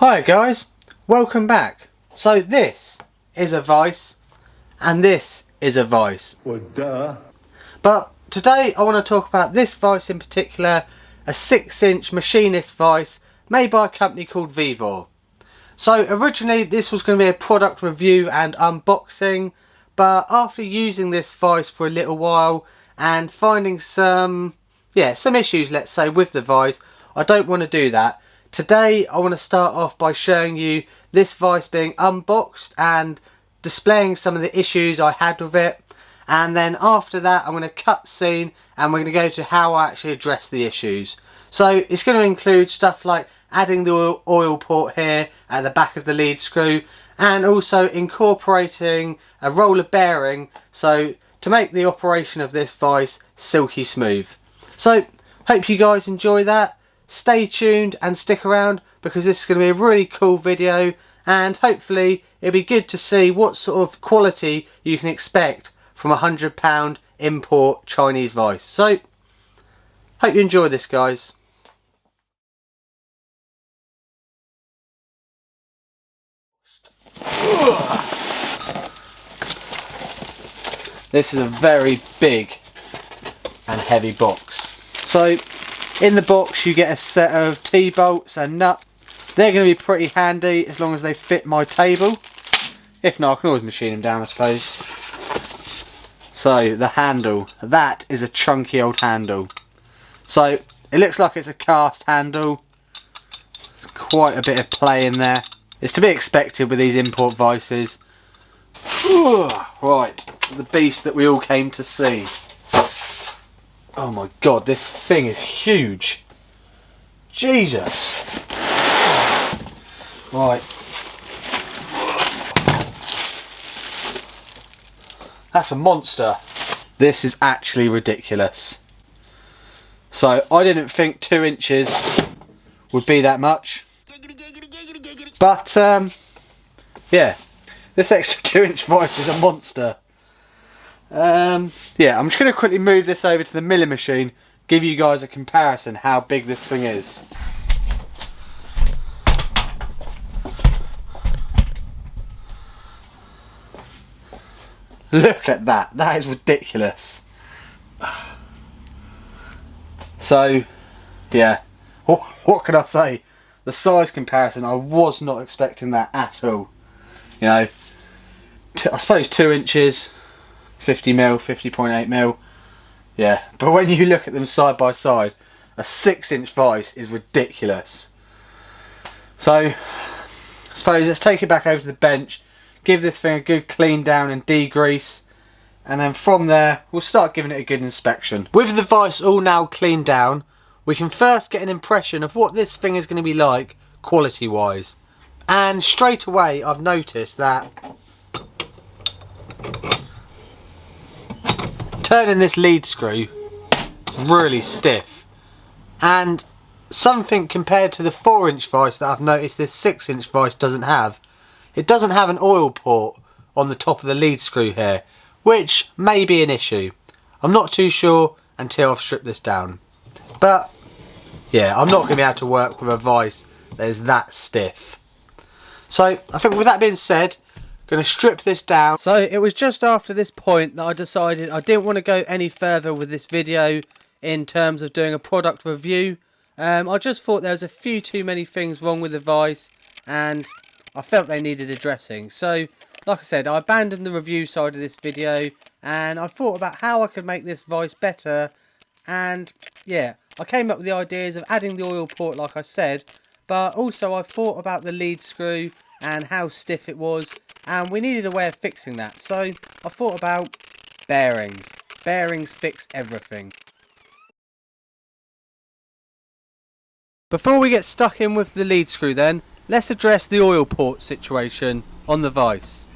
Hi guys, welcome back. So this is a Vice and this is a Vice. Well, duh. But today I want to talk about this Vice in particular, a 6-inch Machinist Vice made by a company called Vevor. So originally this was going to be a product review and unboxing, but after using this Vice for a little while and finding some issues, let's say, with the Vice, I don't want to do that. Today I want to start off by showing you this Vice being unboxed and displaying some of the issues I had with it, and then after that I'm going to cut scene and we're going to go to how I actually address the issues. So it's going to include stuff like adding the oil port here at the back of the lead screw, and also incorporating a roller bearing so to make the operation of this Vice silky smooth. So hope you guys enjoy that. Stay tuned and stick around because this is going to be a really cool video, and hopefully it'll be good to see what sort of quality you can expect from a £100 import Chinese Vice. So hope you enjoy this, guys. This is a very big and heavy box. So in the box you get a set of T-bolts and nut. They're going to be pretty handy as long as they fit my table. If not, I can always machine them down, I suppose. So the handle, that is a chunky old handle. So it looks like it's a cast handle. There's quite a bit of play in there. It's to be expected with these import Vices. Right, the beast that we all came to see. Oh my god, this thing is huge. Jesus. Right. That's a monster. This is actually ridiculous. So I didn't think 2 inches would be that much. But yeah, this extra 2-inch Vice is a monster. Yeah, I'm just going to quickly move this over to the milling machine, give you guys a comparison how big this thing is. Look at that, that is ridiculous. So, yeah, what can I say? The size comparison, I was not expecting that at all. You know, I suppose 2 inches, 50mm, 50.8mm, yeah, but when you look at them side by side, a 6-inch Vice is ridiculous. So I suppose let's take it back over to the bench, give this thing a good clean down and degrease, and then from there we'll start giving it a good inspection. With the Vice all now cleaned down, we can first get an impression of what this thing is going to be like quality wise, and straight away I've noticed that turning this lead screw is really stiff, and something compared to the 4-inch Vice that I've noticed this 6-inch Vice doesn't have. It doesn't have an oil port on the top of the lead screw here, which may be an issue. I'm not too sure until I've stripped this down. But yeah, I'm not going to be able to work with a Vice that is that stiff. So I think with that being said, going to strip this down. So it was just after this point that I decided I didn't want to go any further with this video in terms of doing a product review. I just thought there was a few too many things wrong with the Vice and I felt they needed addressing. So like I said, I abandoned the review side of this video and I thought about how I could make this Vice better, and yeah, I came up with the ideas of adding the oil port like I said, but also I thought about the lead screw and how stiff it was, and we needed a way of fixing that. So I thought about bearings. Bearings fix everything. Before we get stuck in with the lead screw then, let's address the oil port situation on the Vice.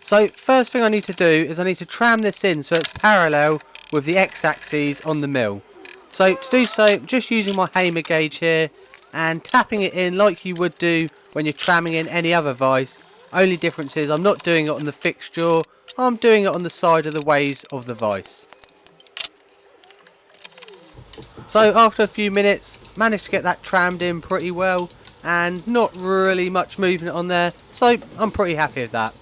So first thing I need to do is I need to tram this in so it's parallel with the x-axis on the mill. So to do so, I'm just using my Hammer gauge here and tapping it in like you would do when you're tramming in any other Vice. Only difference is I'm not doing it on the fixed jaw, I'm doing it on the side of the ways of the Vice. So after a few minutes, managed to get that trammed in pretty well, and not really much movement on there, so I'm pretty happy with that.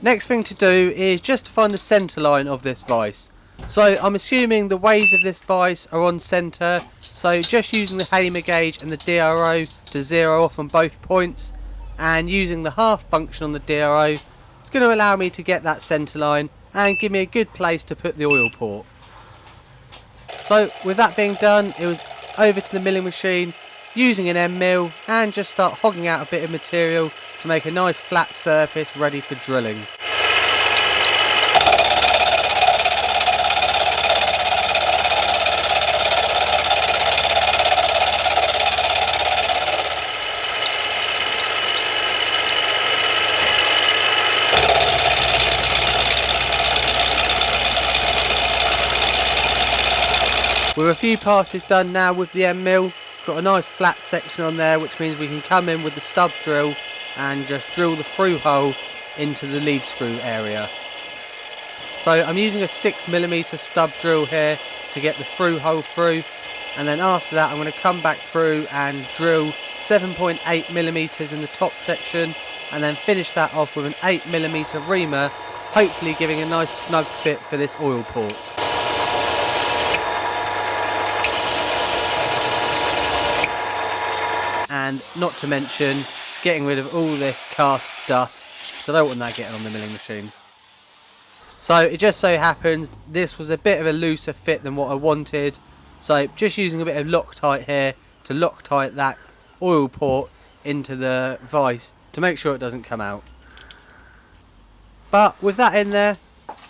Next thing to do is just to find the centre line of this vise. So I'm assuming the ways of this vise are on centre, so just using the Hamer gauge and the DRO to zero off on both points, and using the half function on the DRO, it's going to allow me to get that centre line and give me a good place to put the oil port. So with that being done, it was over to the milling machine using an end mill and just start hogging out a bit of material to make a nice flat surface ready for drilling. With a few passes done now with the end mill, got a nice flat section on there, which means we can come in with the stub drill and just drill the through hole into the lead screw area. So I'm using a 6mm stub drill here to get the through hole through, and then after that I'm going to come back through and drill 7.8mm in the top section, and then finish that off with an 8mm reamer, hopefully giving a nice snug fit for this oil port. And not to mention getting rid of all this cast dust, so I don't want that getting on the milling machine. So it just so happens this was a bit of a looser fit than what I wanted, so just using a bit of Loctite here to Loctite that oil port into the vise to make sure it doesn't come out. But with that in there,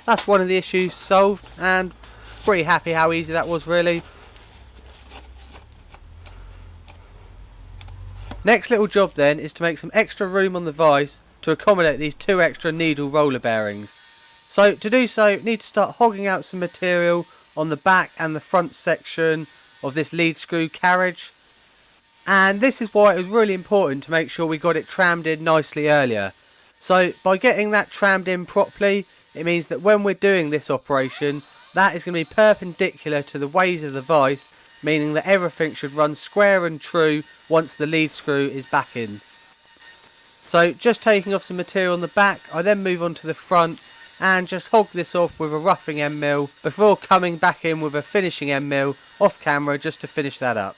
that's one of the issues solved, and pretty happy how easy that was really. Next little job then is to make some extra room on the vise to accommodate these 2 extra needle roller bearings. So to do so, you need to start hogging out some material on the back and the front section of this lead screw carriage. And this is why it was really important to make sure we got it trammed in nicely earlier. So by getting that trammed in properly, it means that when we're doing this operation, that is going to be perpendicular to the ways of the vise, meaning that everything should run square and true once the lead screw is back in. So just taking off some material on the back, I then move on to the front and just hog this off with a roughing end mill before coming back in with a finishing end mill off camera just to finish that up.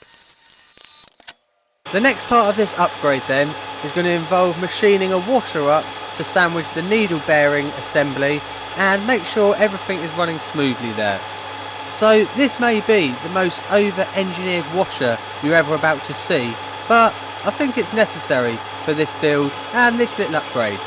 The next part of this upgrade then is going to involve machining a washer up to sandwich the needle bearing assembly and make sure everything is running smoothly there. So this may be the most over-engineered washer you're ever about to see, but I think it's necessary for this build and this little upgrade.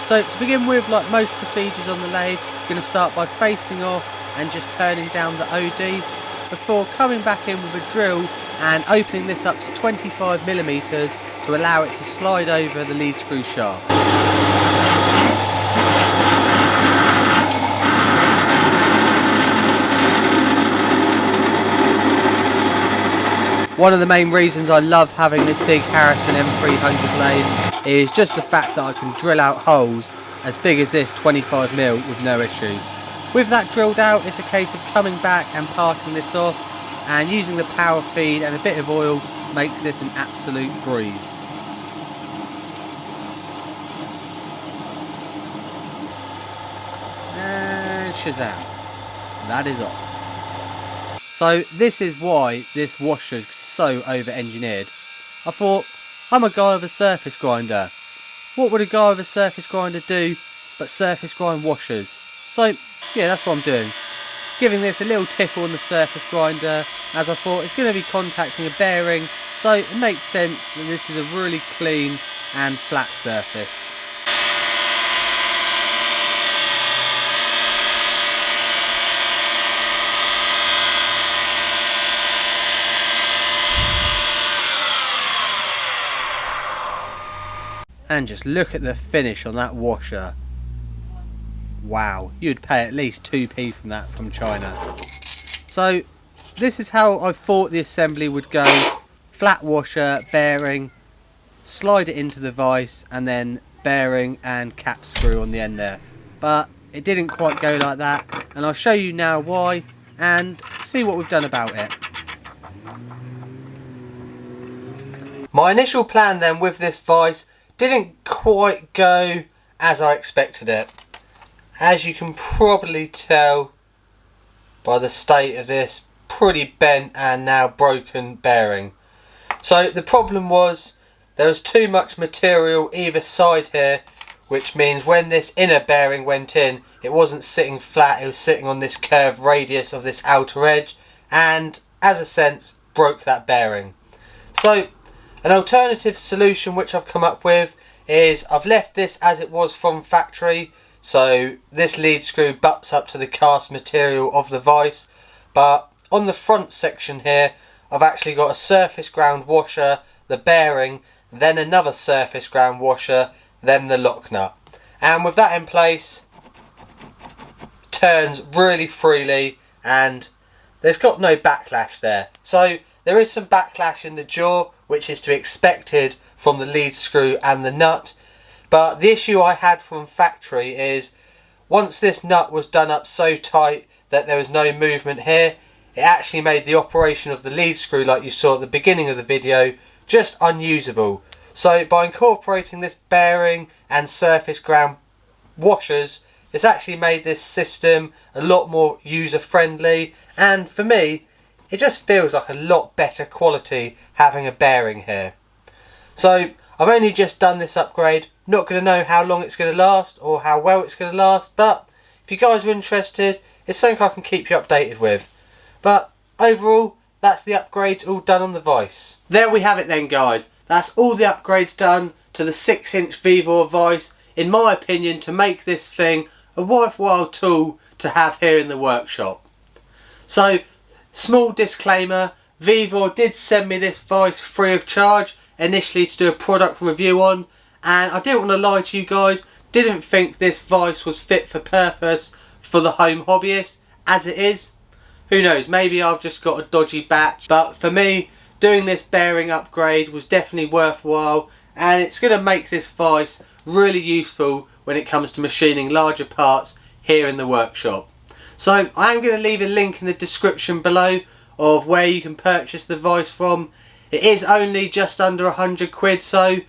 So to begin with, like most procedures on the lathe, you're going to start by facing off and just turning down the OD before coming back in with a drill and opening this up to 25mm to allow it to slide over the lead screw shaft. One of the main reasons I love having this big Harrison M300 lathe is just the fact that I can drill out holes as big as this 25mm with no issue. With that drilled out, it's a case of coming back and parting this off, and using the power feed and a bit of oil makes this an absolute breeze. And shazam, that is off. So this is why this washer's so over-engineered. I thought, I'm a guy with a surface grinder. What would a guy with a surface grinder do but surface grind washers? So yeah, that's what I'm doing. Giving this a little tickle on the surface grinder, as I thought it's going to be contacting a bearing, so it makes sense that this is a really clean and flat surface. And just look at the finish on that washer. Wow, you'd pay at least 2p from that from China. So this is how I thought the assembly would go. Flat washer, bearing, slide it into the vise, and then bearing and cap screw on the end there. But it didn't quite go like that, and I'll show you now why and see what we've done about it. My initial plan then with this vise didn't quite go as I expected it. As you can probably tell by the state of this pretty bent and now broken bearing. So the problem was there was too much material either side here, which means when this inner bearing went in, it wasn't sitting flat, it was sitting on this curved radius of this outer edge, and as a sense broke that bearing. So an alternative solution which I've come up with is I've left this as it was from factory. So this lead screw butts up to the cast material of the vise, but on the front section here I've actually got a surface ground washer, the bearing, then another surface ground washer, then the lock nut. And with that in place, it turns really freely and there's got no backlash there. So there is some backlash in the jaw, which is to be expected from the lead screw and the nut. But the issue I had from factory is once this nut was done up so tight that there was no movement here, it actually made the operation of the lead screw, like you saw at the beginning of the video, just unusable. So by incorporating this bearing and surface ground washers, it's actually made this system a lot more user friendly, and for me it just feels like a lot better quality having a bearing here. So I've only just done this upgrade, not going to know how long it's going to last or how well it's going to last, but if you guys are interested, it's something I can keep you updated with. But overall, that's the upgrades all done on the vise. There we have it then guys, that's all the upgrades done to the 6-inch Vevor vise, in my opinion, to make this thing a worthwhile tool to have here in the workshop. So, small disclaimer, Vevor did send me this vise free of charge initially to do a product review on, and I didn't want to lie to you guys, didn't think this vise was fit for purpose for the home hobbyist. As it is, who knows, maybe I've just got a dodgy batch, but for me doing this bearing upgrade was definitely worthwhile, and it's going to make this vise really useful when it comes to machining larger parts here in the workshop. So I am going to leave a link in the description below of where you can purchase the vise from. It is only just under 100 quid, so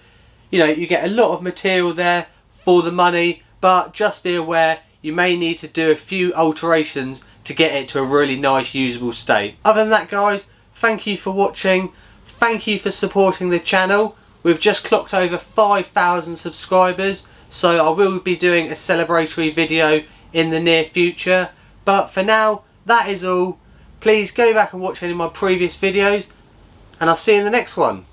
you know, you get a lot of material there for the money, but just be aware you may need to do a few alterations to get it to a really nice usable state. Other than that guys, thank you for watching, thank you for supporting the channel. We've just clocked over 5,000 subscribers, so I will be doing a celebratory video in the near future, but for now that is all. Please go back and watch any of my previous videos, and I'll see you in the next one.